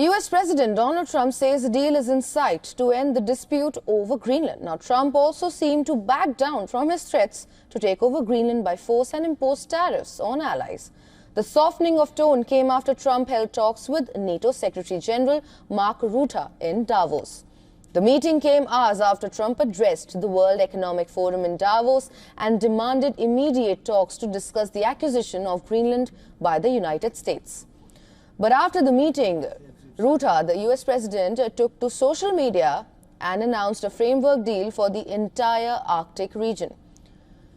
US President Donald Trump says a deal is in sight to end the dispute over Greenland. Now, Trump also seemed to back down from his threats to take over Greenland by force and impose tariffs on allies. The softening of tone came after Trump held talks with NATO Secretary General Mark Rutte in Davos. The meeting came hours after Trump addressed the World Economic Forum in Davos and demanded immediate talks to discuss the acquisition of Greenland by the United States. But after the meeting, Rutte, the US president, took to social media and announced a framework deal for the entire Arctic region.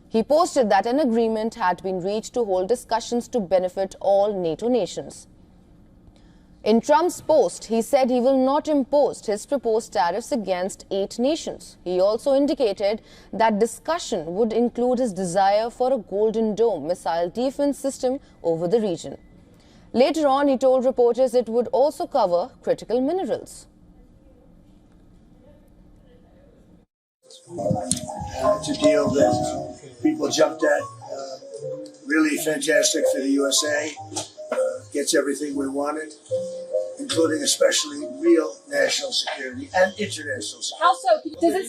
He posted that an agreement had been reached to hold discussions to benefit all NATO nations. In Trump's post, he said he will not impose his proposed tariffs against 8 nations. He also indicated that discussion would include his desire for a Golden Dome missile defense system over the region. Later on, he told reporters it would also cover critical minerals. It's a deal that people jumped at. Really fantastic for the USA. Gets everything we wanted, including especially real national security and international security. How so? Does it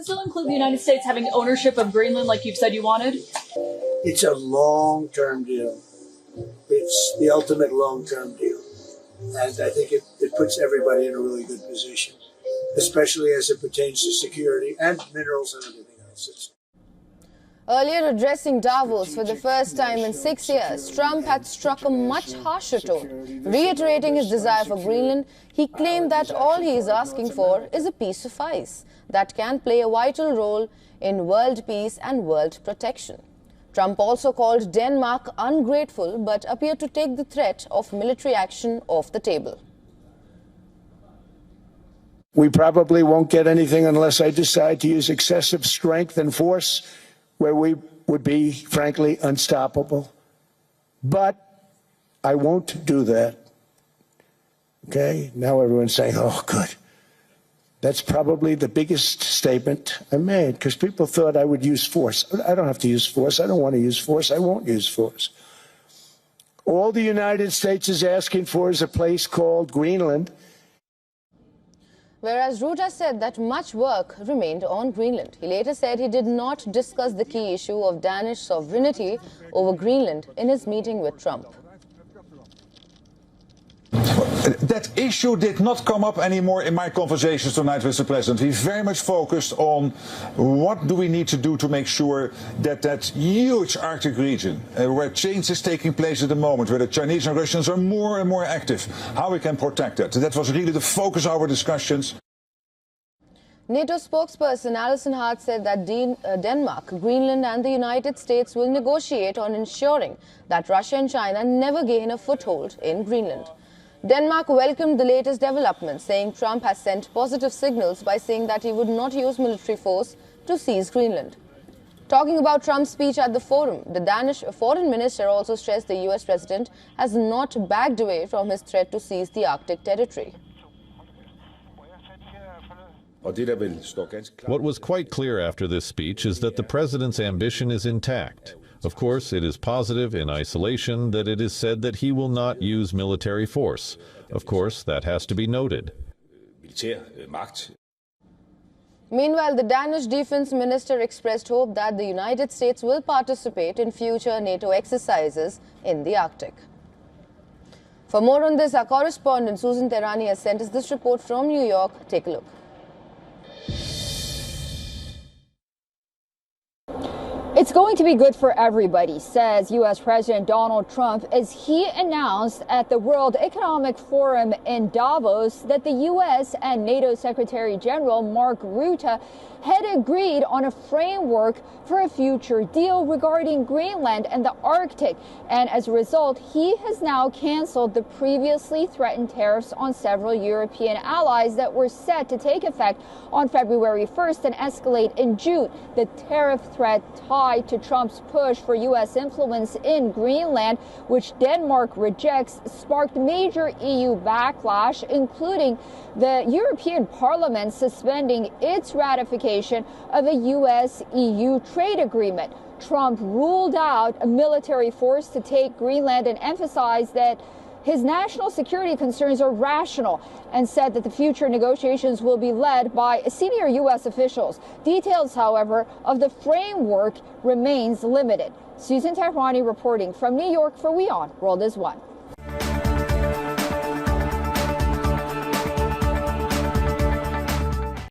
still include the United States having ownership of Greenland like you've said you wanted? It's a long-term deal. It's the ultimate long-term deal. And I think it puts everybody in a really good position, especially as it pertains to security and minerals and everything else. Earlier addressing Davos for the first time in 6 years, Trump had struck a much harsher tone. Reiterating his desire for Greenland, he claimed that all he is asking for is a piece of ice that can play a vital role in world peace and world protection. Trump also called Denmark ungrateful but appeared to take the threat of military action off the table. We probably won't get anything unless I decide to use excessive strength and force where we would be, frankly, unstoppable. But I won't do that. Okay? Now everyone's saying, oh, good. That's probably the biggest statement I made, because people thought I would use force. I don't have to use force. I don't want to use force. I won't use force. All the United States is asking for is a place called Greenland. Whereas Rutte said that much work remained on Greenland. He later said he did not discuss the key issue of Danish sovereignty over Greenland in his meeting with Trump. That issue did not come up anymore in my conversations tonight with the President. We very much focused on what do we need to do to make sure that that huge Arctic region, where change is taking place at the moment, where the Chinese and Russians are more and more active, how we can protect that. That was really the focus of our discussions. NATO spokesperson Alison Hart said that Denmark, Greenland and the United States will negotiate on ensuring that Russia and China never gain a foothold in Greenland. Denmark welcomed the latest developments, saying Trump has sent positive signals by saying that he would not use military force to seize Greenland. Talking about Trump's speech at the forum, the Danish foreign minister also stressed the US president has not backed away from his threat to seize the Arctic territory. What was quite clear after this speech is that the president's ambition is intact. Of course, it is positive in isolation that it is said that he will not use military force. Of course, that has to be noted. Meanwhile, the Danish defense minister expressed hope that the United States will participate in future NATO exercises in the Arctic. For more on this, our correspondent Susan Terani has sent us this report from New York. Take a look. It's going to be good for everybody, says U.S. President Donald Trump as he announced at the World Economic Forum in Davos that the U.S. and NATO Secretary General Mark Rutte had agreed on a framework for a future deal regarding Greenland and the Arctic. And as a result, he has now canceled the previously threatened tariffs on several European allies that were set to take effect on February 1st and escalate in June. The tariff threat tied to Trump's push for U.S. influence in Greenland, which Denmark rejects, sparked major EU backlash, including the European Parliament suspending its ratification of a U.S.-EU trade agreement. Trump ruled out a military force to take Greenland and emphasized that his national security concerns are rational and said that the future negotiations will be led by senior U.S. officials. Details, however, of the framework remains limited. Susan Tehrani reporting from New York for WION World is One.